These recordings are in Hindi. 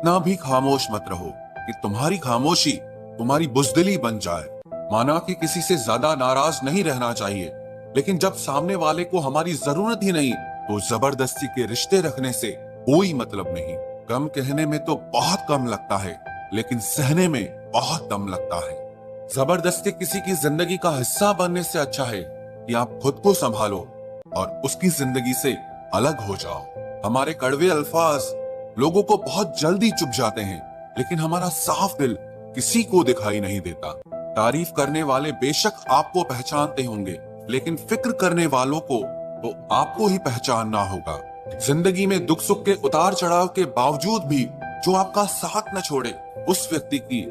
इतना भी खामोश मत रहो कि तुम्हारी खामोशी तुम्हारी बुजदिली बन जाए। माना कि किसी से ज्यादा नाराज नहीं रहना चाहिए, लेकिन जब सामने वाले को हमारी जरूरत ही नहीं तो जबरदस्ती के रिश्ते रखने से कोई मतलब नहीं। कम कहने में तो बहुत कम लगता है, लेकिन सहने में बहुत दम लगता है। जबरदस्ती किसी की जिंदगी का हिस्सा बनने से अच्छा है कि आप खुद को संभालो और उसकी जिंदगी से अलग हो जाओ। हमारे कड़वे अल्फाज लोगों को बहुत जल्दी चुभ जाते हैं, लेकिन हमारा साफ दिल किसी को दिखाई नहीं देता। तारीफ करने वाले बेशक आपको पहचानते होंगे, लेकिन फिक्र करने वालों को तो आपको ही पहचानना होगा। जिंदगी में दुख सुख के उतार चढ़ाव के बावजूद भी जो आपका साथ न छोड़े, उस व्यक्ति की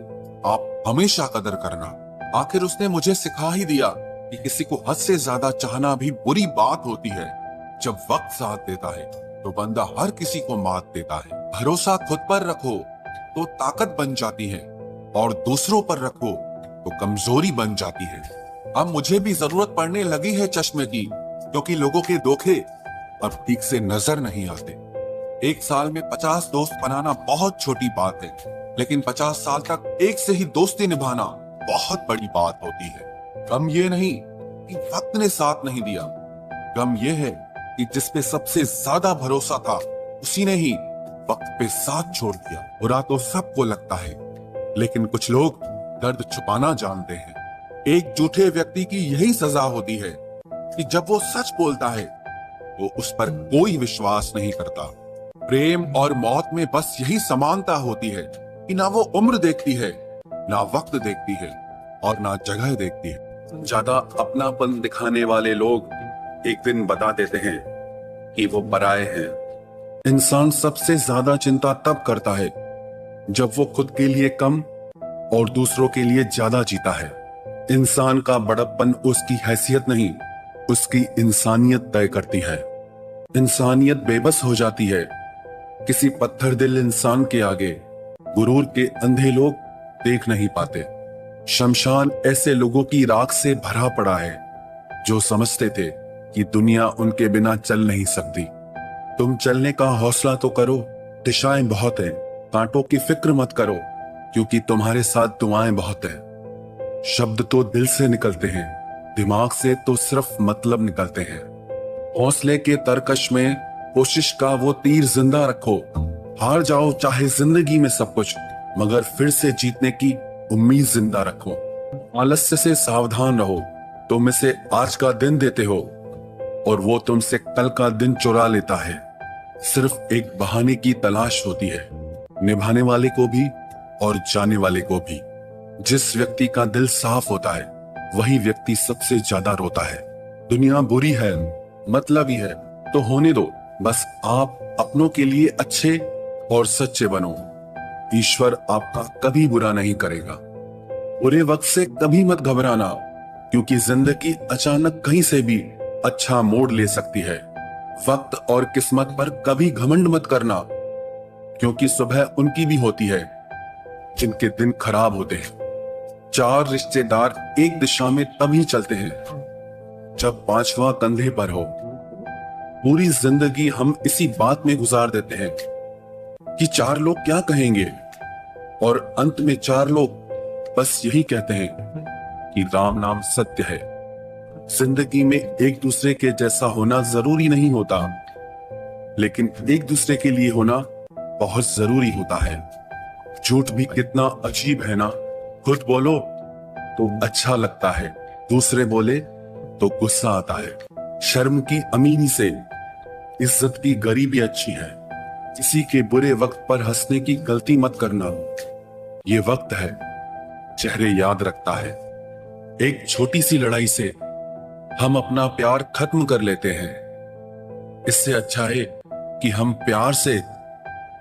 आप हमेशा कदर करना। आखिर उसने मुझे सिखा ही दिया कि किसी को हद से ज्यादा चाहना भी बुरी बात होती है। जब वक्त साथ देता है तो बंदा हर किसी को मात देता है। भरोसा खुद पर रखो तो ताकत बन जाती है, और दूसरों पर रखो तो कमजोरी बन जाती है। अब मुझे भी जरूरत पड़ने लगी है चश्मे की, क्योंकि लोगों के धोखे अब ठीक से नजर नहीं आते। एक साल में 50 दोस्त बनाना बहुत छोटी बात है, लेकिन 50 साल तक एक से ही दोस्ती निभाना बहुत बड़ी बात होती है। गम ये नहीं कि वक्त ने साथ नहीं दिया, गम ये है कि जिसपे सबसे ज्यादा भरोसा था उसी ने ही वक्त पे साथ छोड़ दिया। बुरा तो सबको लगता है, लेकिन कुछ लोग दर्द छुपाना जानते हैं। एक झूठे व्यक्ति की यही सजा होती है कि जब वो सच बोलता है तो उस पर कोई विश्वास नहीं करता। प्रेम और मौत में बस यही समानता होती है कि ना वो उम्र देखती है, ना वक्त देखती है, और ना जगह देखती है। ज्यादा अपनापन दिखाने वाले लोग एक दिन बता देते हैं कि वो पराये हैं। इंसान सबसे ज्यादा चिंता तब करता है जब वो खुद के लिए कम और दूसरों के लिए ज्यादा जीता है। इंसान का बड़प्पन उसकी हैसियत नहीं, उसकी इंसानियत तय करती है। इंसानियत बेबस हो जाती है किसी पत्थर दिल इंसान के आगे। गुरूर के अंधे लोग देख नहीं पाते। शमशान ऐसे लोगों की राख से भरा पड़ा है जो समझते थे कि दुनिया उनके बिना चल नहीं सकती। तुम चलने का हौसला तो करो, दिशाएं बहुत हैं। कांटों की फिक्र मत करो, क्योंकि तुम्हारे साथ दुआएं बहुत हैं। शब्द तो दिल से निकलते हैं, दिमाग से तो सिर्फ मतलब निकलते हैं। हौसले के तरकश में कोशिश का वो तीर जिंदा रखो। हार जाओ चाहे जिंदगी में सब कुछ, मगर फिर से जीतने की उम्मीद जिंदा रखो। आलस्य से सावधान रहो। तुम इसे आज का दिन देते हो और वो तुमसे कल का दिन चुरा लेता है। सिर्फ एक बहाने की तलाश होती है, निभाने वाले को भी और जाने वाले को भी। जिस व्यक्ति का दिल साफ होता है वही व्यक्ति सबसे ज्यादा रोता है। दुनिया बुरी है, मतलब ही है तो होने दो। बस आप अपनों के लिए अच्छे और सच्चे बनो। ईश्वर आपका कभी बुरा नहीं करेगा। बुरे वक्त से कभी मत घबराना, क्योंकि जिंदगी अचानक कहीं से भी अच्छा मोड़ ले सकती है। वक्त और किस्मत पर कभी घमंड मत करना, क्योंकि सुबह उनकी भी होती है जिनके दिन खराब होते हैं। 4 रिश्तेदार एक दिशा में तभी चलते हैं जब 5वां कंधे पर हो। पूरी जिंदगी हम इसी बात में गुजार देते हैं कि 4 लोग क्या कहेंगे, और अंत में 4 लोग बस यही कहते हैं कि राम नाम सत्य है। जिंदगी में एक दूसरे के जैसा होना जरूरी नहीं होता, लेकिन एक दूसरे के लिए होना बहुत जरूरी होता है। झूठ भी कितना अजीब है ना। खुद बोलो तो अच्छा लगता है, दूसरे बोले तो गुस्सा आता है। शर्म की अमीरी से इज्जत की गरीबी अच्छी है। किसी के बुरे वक्त पर हंसने की गलती मत करना। ये वक्त है, चेहरे याद रखता है। एक छोटी सी लड़ाई से हम अपना प्यार खत्म कर लेते हैं। इससे अच्छा है कि हम प्यार से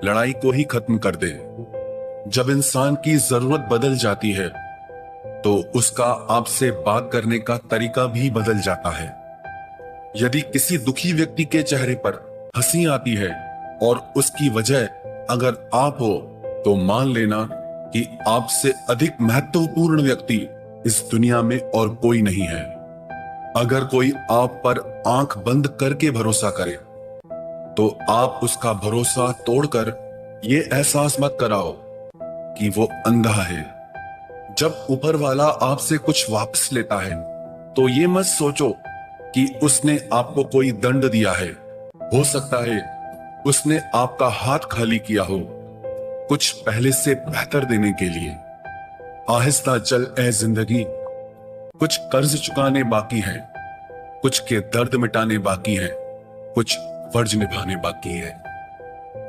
लड़ाई को ही खत्म कर दें। जब इंसान की जरूरत बदल जाती है तो उसका आपसे बात करने का तरीका भी बदल जाता है। यदि किसी दुखी व्यक्ति के चेहरे पर हंसी आती है और उसकी वजह अगर आप हो, तो मान लेना कि आपसे अधिक महत्वपूर्ण व्यक्ति इस दुनिया में और कोई नहीं है। अगर कोई आप पर आंख बंद करके भरोसा करे, तो आप उसका भरोसा तोड़कर ये एहसास मत कराओ कि वो अंधा है। जब ऊपर वाला आपसे कुछ वापस लेता है तो ये मत सोचो कि उसने आपको कोई दंड दिया है। हो सकता है उसने आपका हाथ खाली किया हो, कुछ पहले से बेहतर देने के लिए। आहिस्ता चल ए जिंदगी, कुछ कर्ज चुकाने बाकी है, कुछ के दर्द मिटाने बाकी है, कुछ फर्ज निभाने बाकी है।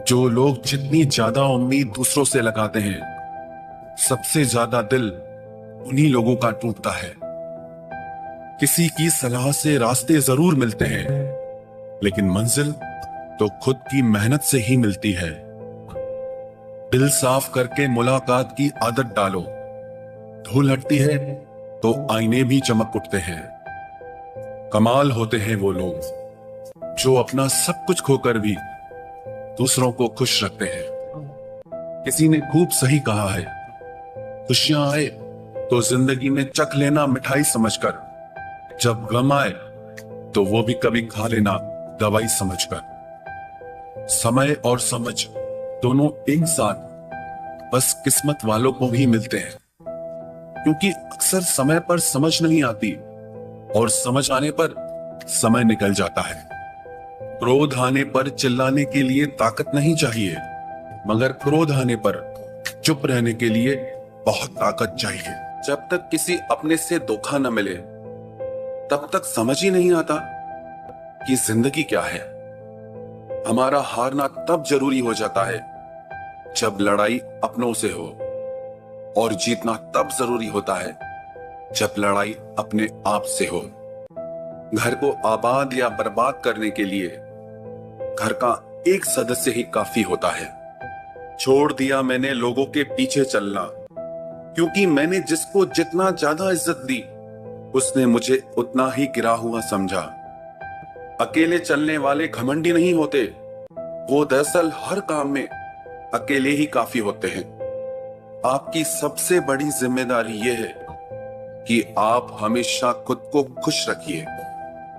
जो लोग जितनी ज्यादा उम्मीद दूसरों से लगाते हैं, सबसे ज्यादा दिल उन्हीं लोगों का टूटता है। किसी की सलाह से रास्ते जरूर मिलते हैं, लेकिन मंजिल तो खुद की मेहनत से ही मिलती है। दिल साफ करके मुलाकात की आदत डालो। धूल हटती है तो आईने भी चमक उठते हैं। कमाल होते हैं वो लोग जो अपना सब कुछ खोकर भी दूसरों को खुश रखते हैं। किसी ने खूब सही कहा है, खुशियां आए तो जिंदगी में चख लेना मिठाई समझकर, जब गम आए तो वो भी कभी खा लेना दवाई समझकर। समय और समझ दोनों एक साथ बस किस्मत वालों को ही मिलते हैं, क्योंकि अक्सर समय पर समझ नहीं आती और समझ आने पर समय निकल जाता है। क्रोध आने पर चिल्लाने के लिए ताकत नहीं चाहिए, मगर क्रोध आने पर चुप रहने के लिए बहुत ताकत चाहिए। जब तक किसी अपने से धोखा न मिले तब तक समझ ही नहीं आता कि जिंदगी क्या है। हमारा हारना तब जरूरी हो जाता है जब लड़ाई अपनों से हो, और जीतना तब जरूरी होता है जब लड़ाई अपने आप से हो। घर को आबाद या बर्बाद करने के लिए घर का एक सदस्य ही काफी होता है। छोड़ दिया मैंने लोगों के पीछे चलना, क्योंकि मैंने जिसको जितना ज्यादा इज्जत दी उसने मुझे उतना ही गिरा हुआ समझा। अकेले चलने वाले घमंडी नहीं होते, वो दरअसल हर काम में अकेले ही काफी होते हैं। आपकी सबसे बड़ी जिम्मेदारी यह है कि आप हमेशा खुद को खुश रखिए।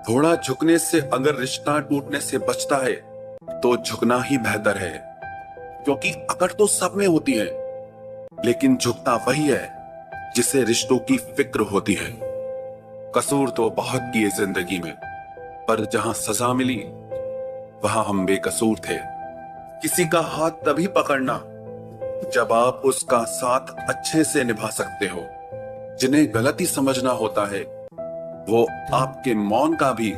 थोड़ा झुकने से अगर रिश्ता टूटने से बचता है तो झुकना ही बेहतर है, क्योंकि अकड़ तो सब में होती है, लेकिन झुकता वही है जिसे रिश्तों की फिक्र होती है। कसूर तो बहुत किए जिंदगी में, पर जहां सजा मिली वहां हम बेकसूर थे। किसी का हाथ तभी पकड़ना जब आप उसका साथ अच्छे से निभा सकते हो। जिन्हें गलती समझना होता है वो आपके मौन का भी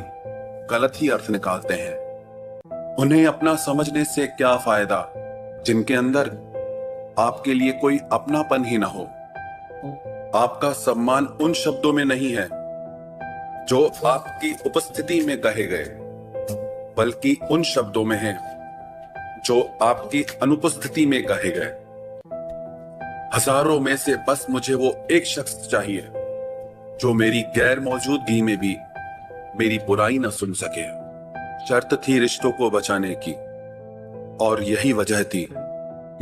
गलत ही अर्थ निकालते हैं। उन्हें अपना समझने से क्या फायदा जिनके अंदर आपके लिए कोई अपनापन ही ना हो। आपका सम्मान उन शब्दों में नहीं है जो आपकी उपस्थिति में कहे गए, बल्कि उन शब्दों में है जो आपकी अनुपस्थिति में कहे गए। हजारों में से बस मुझे वो एक शख्स चाहिए जो मेरी गैर मौजूदगी में भी मेरी बुराई न सुन सके। शर्त थी रिश्तों को बचाने की, और यही वजह थी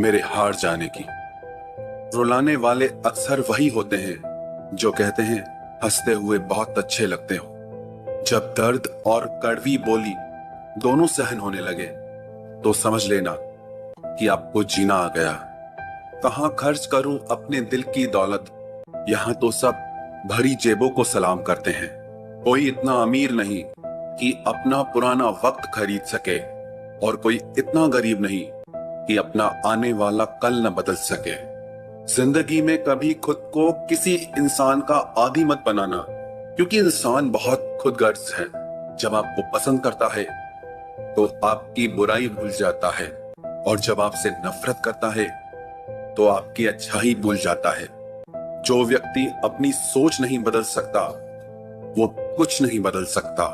मेरे हार जाने की। रुलाने वाले अक्सर वही होते हैं जो कहते हैं हंसते हुए बहुत अच्छे लगते हो। जब दर्द और कड़वी बोली दोनों सहन होने लगे तो समझ लेना कि आपको जीना आ गया। कहां खर्च करूं अपने दिल की दौलत, यहां तो सब भरी जेबों को सलाम करते हैं। कोई इतना अमीर नहीं कि अपना पुराना वक्त खरीद सके, और कोई इतना गरीब नहीं कि अपना आने वाला कल न बदल सके। जिंदगी में कभी खुद को किसी इंसान का आदी मत बनाना, क्योंकि इंसान बहुत खुदगर्ज है। जब आपको पसंद करता है तो आपकी बुराई भूल जाता है, और जब आपसे नफरत करता है तो आपकी अच्छाई भूल जाता है। जो व्यक्ति अपनी सोच नहीं बदल सकता वो कुछ नहीं बदल सकता।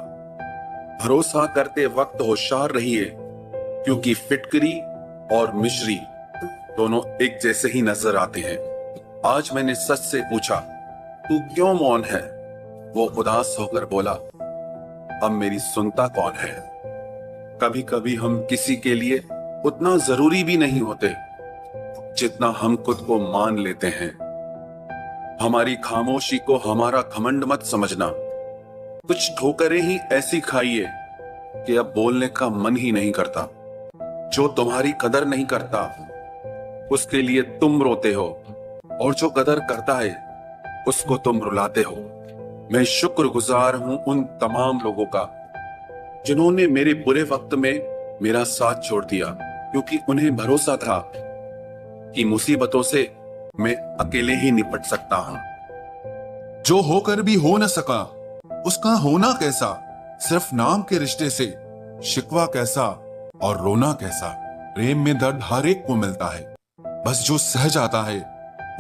भरोसा करते वक्त होशियार रहिए, क्योंकि फिटकरी और मिश्री दोनों एक जैसे ही नजर आते हैं। आज मैंने सच से पूछा, तू क्यों मौन है? वो उदास होकर बोला, अब मेरी सुनता कौन है? कभी कभी हम किसी के लिए उतना जरूरी भी नहीं होते जितना हम खुद को मान लेते हैं। हमारी खामोशी को हमारा घमंड मत समझना। कुछ ठोकरें ही ऐसी खाइए कि अब बोलने का मन ही नहीं करता। जो तुम्हारी कदर नहीं करता उसके लिए तुम रोते हो, और जो कदर करता है उसको तुम रुलाते हो। मैं शुक्रगुजार हूं उन तमाम लोगों का जिन्होंने मेरे बुरे वक्त में मेरा साथ छोड़ दिया, क्योंकि उन्हें भरोसा था कि मुसीबतों से मैं अकेले ही निपट सकता हूं। जो होकर भी हो न सका उसका होना कैसा, सिर्फ नाम के रिश्ते से शिकवा कैसा और रोना कैसा। प्रेम में दर्द हर एक को मिलता है, बस जो सह जाता है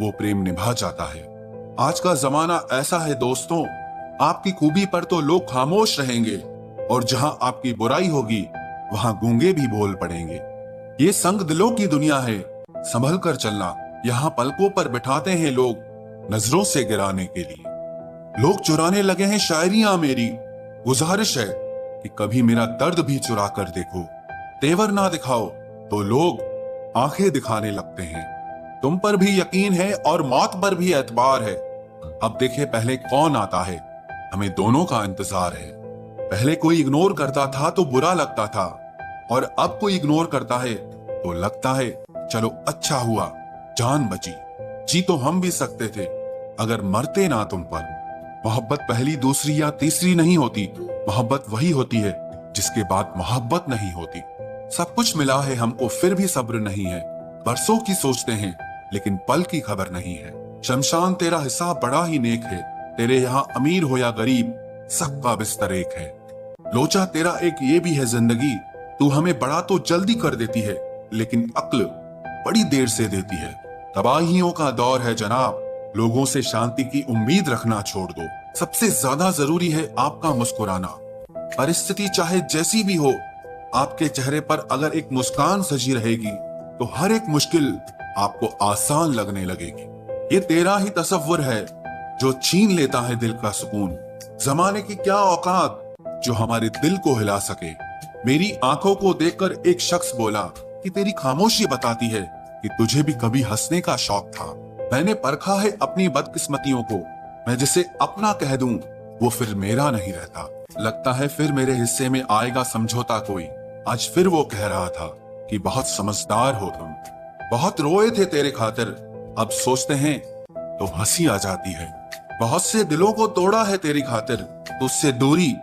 वो प्रेम निभा जाता है। आज का जमाना ऐसा है दोस्तों, आपकी खूबी पर तो लोग खामोश रहेंगे, और जहां आपकी बुराई होगी वहां गूंगे भी बोल पड़ेंगे। ये संग दिलों की दुनिया है, संभल कर चलना। यहाँ पलकों पर बिठाते हैं लोग नजरों से गिराने के लिए। लोग चुराने लगे हैं शायरियां मेरी, गुजारिश है कि कभी मेरा दर्द भी चुरा कर देखो। तेवर ना दिखाओ तो लोग आंखें दिखाने लगते हैं। तुम पर भी यकीन है और मौत पर भी एतबार है। अब देखे पहले कौन आता है, हमें दोनों का इंतजार है। पहले कोई इग्नोर करता था तो बुरा लगता था, और अब कोई इग्नोर करता है तो लगता है चलो अच्छा हुआ जान बची। जी तो हम भी सकते थे अगर मरते ना तुम पर। मोहब्बत पहली दूसरी या तीसरी नहीं होती, मोहब्बत वही होती है जिसके बाद मोहब्बत नहीं होती। सब कुछ मिला है हमको फिर भी सब्र नहीं है। बरसों की सोचते हैं लेकिन पल की खबर नहीं है। शमशान तेरा हिसाब बड़ा ही नेक है, तेरे यहाँ अमीर हो या गरीब सबका बिस्तर एक है। लोचा तेरा एक ये भी है जिंदगी, तू हमें बड़ा तो जल्दी कर देती है लेकिन अक्ल बड़ी देर से देती है। तबाहियों का दौर है जनाब, लोगों से शांति की उम्मीद रखना छोड़ दो। सबसे ज्यादा जरूरी है आपका मुस्कुराना। परिस्थिति चाहे जैसी भी हो, आपके चेहरे पर अगर एक मुस्कान सजी रहेगी तो हर एक मुश्किल आपको आसान लगने लगेगी। ये तेरा ही तसव्वुर है जो छीन लेता है दिल का सुकून। जमाने की क्या औकात जो हमारे दिल को हिला सके। मेरी आंखों को देखकर एक शख्स बोला कि तेरी खामोशी बताती है कि तुझे भी कभी हंसने का शौक था। मैंने परखा है अपनी बदकिस्मतियों को, मैं जिसे अपना कह दूं वो फिर मेरा नहीं रहता। लगता है फिर मेरे हिस्से में आएगा समझौता कोई। आज फिर वो कह रहा था कि बहुत समझदार हो तुम, बहुत रोए थे तेरे खातिर, अब सोचते हैं तो हंसी आ जाती है। बहुत से दिलों को तोड़ा है तेरी खातिर, तुझसे दूरी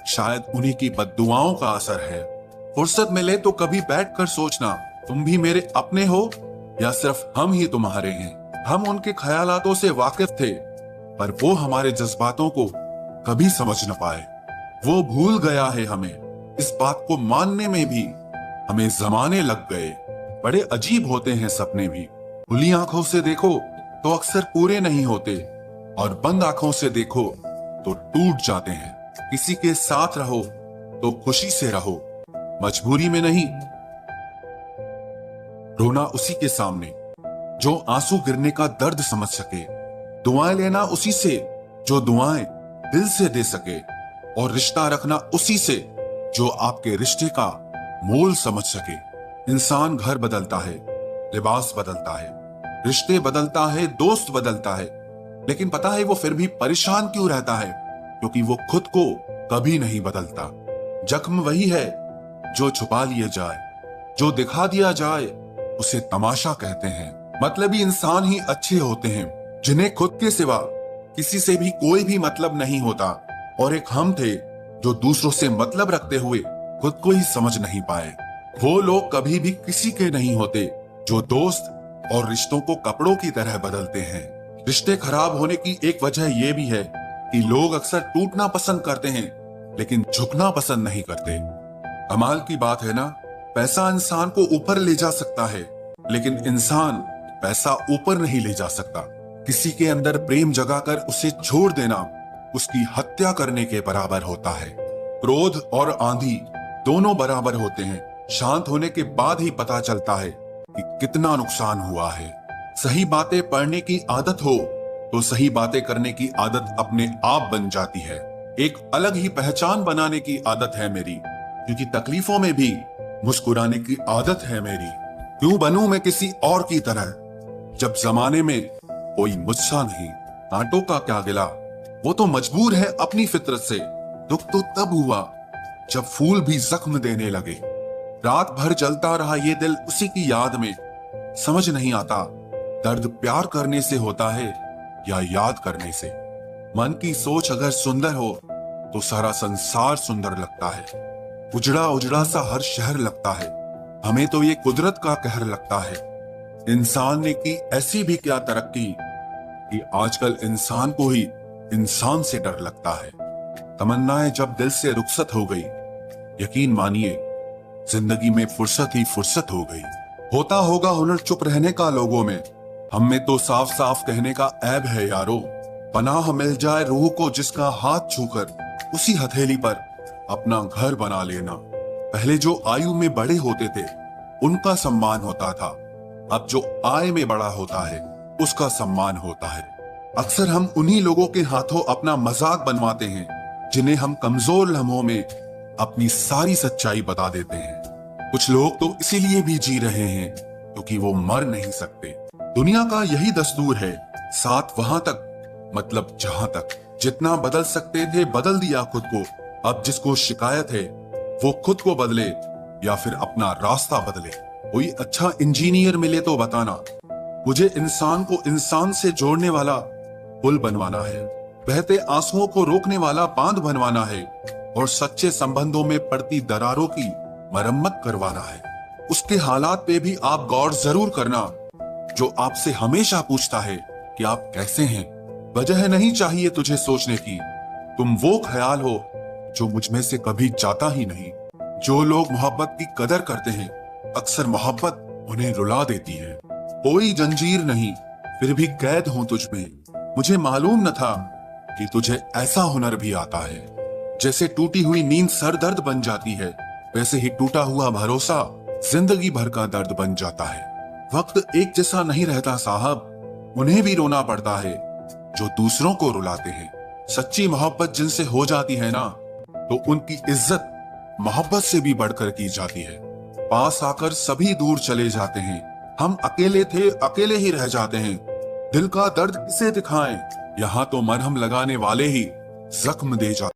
शायद उन्हीं की बद्दुआओं का असर है। फुर्सत मिले तो कभी बैठ कर सोचना, तुम भी मेरे अपने हो या सिर्फ हम ही तुम्हारे हैं। हम उनके ख्यालातों से वाकिफ थे, पर वो हमारे जज्बातों को कभी समझ न पाए। वो भूल गया है हमें, इस बात को मानने में भी हमें जमाने लग गए। बड़े अजीब होते हैं सपने भी, खुली आंखों से देखो तो अक्सर पूरे नहीं होते, और बंद आंखों से देखो तो टूट जाते हैं। किसी के साथ रहो तो खुशी से रहो, मजबूरी में नहीं। रोना उसी के सामने जो आंसू गिरने का दर्द समझ सके, दुआएं लेना उसी से जो दुआएं दिल से दे सके, और रिश्ता रखना उसी से जो आपके रिश्ते का मोल समझ सके। इंसान घर बदलता है, लिबास बदलता है, रिश्ते बदलता है, दोस्त बदलता है, लेकिन पता है वो फिर भी परेशान क्यों रहता है? क्योंकि वो खुद को कभी नहीं बदलता। जख्म वही है जो छुपा लिया जाए, जो दिखा दिया जाए उसे तमाशा कहते हैं। मतलबी इंसान ही अच्छे होते हैं जिन्हें खुद के सिवा किसी से भी कोई भी मतलब नहीं होता, और एक हम थे जो दूसरों से मतलब रखते हुए खुद को ही समझ नहीं पाए। वो लोग कभी भी किसी के नहीं होते जो दोस्त और रिश्तों को कपड़ों की तरह बदलते हैं। रिश्ते खराब होने की एक वजह यह भी है कि लोग अक्सर टूटना पसंद करते हैं लेकिन झुकना पसंद नहीं करते। कमाल की बात है ना, पैसा इंसान को ऊपर ले जा सकता है लेकिन इंसान पैसा ऊपर नहीं ले जा सकता। किसी के अंदर प्रेम जगाकर उसे छोड़ देना उसकी हत्या करने के बराबर होता है। क्रोध और आंधी दोनों बराबर होते हैं, शांत होने के बाद ही पता चलता है कि कितना नुकसान हुआ है। सही बातें पढ़ने की आदत हो तो सही बातें करने की आदत अपने आप बन जाती है। एक अलग ही पहचान बनाने की आदत है मेरी, क्योंकि तकलीफों में भी मुस्कुराने की आदत है मेरी। क्यों बनूं मैं किसी और की तरह जब जमाने में कोई मुझसा नहीं। कांटों का क्या गिला, वो तो मजबूर है अपनी फितरत से। दुख तो तब हुआ जब फूल भी जख्म देने लगे। रात भर जलता रहा ये दिल उसी की याद में, समझ नहीं आता दर्द प्यार करने से होता है या याद करने से। मन की सोच अगर सुंदर हो तो सारा संसार सुंदर लगता है। उजड़ा उजड़ा सा हर शहर लगता है। हमें तो ये कुदरत का कहर लगता है। इंसान ने की ऐसी भी क्या तरक्की कि आजकल इंसान को ही इंसान से डर लगता है। तमन्नाएं जब दिल से रुखसत हो गई, यकीन मानिए जिंदगी में फुर्सत ही फुर्सत हो गई। होता होगा हुनर चुप रहने का लोगों में, हम में तो साफ साफ कहने का ऐब है यारो। पनाह मिल जाए रूह को जिसका हाथ छूकर उसी हथेली पर अपना घर बना लेना। पहले जो आयु में बड़े होते थे उनका सम्मान होता था, अब जो आय में बड़ा होता है उसका सम्मान होता है। अक्सर हम उन्हीं लोगों के हाथों अपना मजाक बनवाते हैं जिन्हें हम कमजोर लम्हों में अपनी सारी सच्चाई बता देते हैं। कुछ लोग तो इसीलिए भी जी रहे हैं क्योंकि वो मर नहीं सकते। दुनिया का यही दस्तूर है, साथ वहां तक मतलब जहां तक। जितना बदल सकते थे बदल दिया खुद को। अब जिसको शिकायत है वो खुद को बदले या फिर अपना रास्ता बदले। कोई अच्छा इंजीनियर मिले तो बताना, मुझे इंसान को इंसान से जोड़ने वाला पुल बनवाना है, बहते आंसुओं को रोकने वाला बांध बनवाना है और सच्चे संबंधों में पड़ती दरारों की मरम्मत करवाना है। उसके हालात पे भी आप गौर जरूर करना जो आपसे हमेशा पूछता है कि आप कैसे हैं। वजह नहीं चाहिए तुझे सोचने की, तुम वो ख्याल हो जो मुझ में से कभी जाता ही नहीं। जो लोग मोहब्बत की कदर करते हैं अक्सर मोहब्बत उन्हें रुला देती है। कोई जंजीर नहीं फिर भी कैद हूं तुझ में। मुझे मालूम न था कि तुझे ऐसा हुनर भी आता है। जैसे टूटी हुई नींद सर दर्द बन जाती है, वैसे ही टूटा हुआ भरोसा जिंदगी भर का दर्द बन जाता है। वक्त एक जैसा नहीं रहता साहब, उन्हें भी रोना पड़ता है जो दूसरों को रुलाते हैं। सच्ची मोहब्बत जिनसे हो जाती है ना, तो उनकी इज्जत मोहब्बत से भी बढ़कर की जाती है। पास आकर सभी दूर चले जाते हैं, हम अकेले थे अकेले ही रह जाते हैं। दिल का दर्द किसे दिखाएं, यहाँ तो मरहम लगाने वाले ही जख्म दे जाते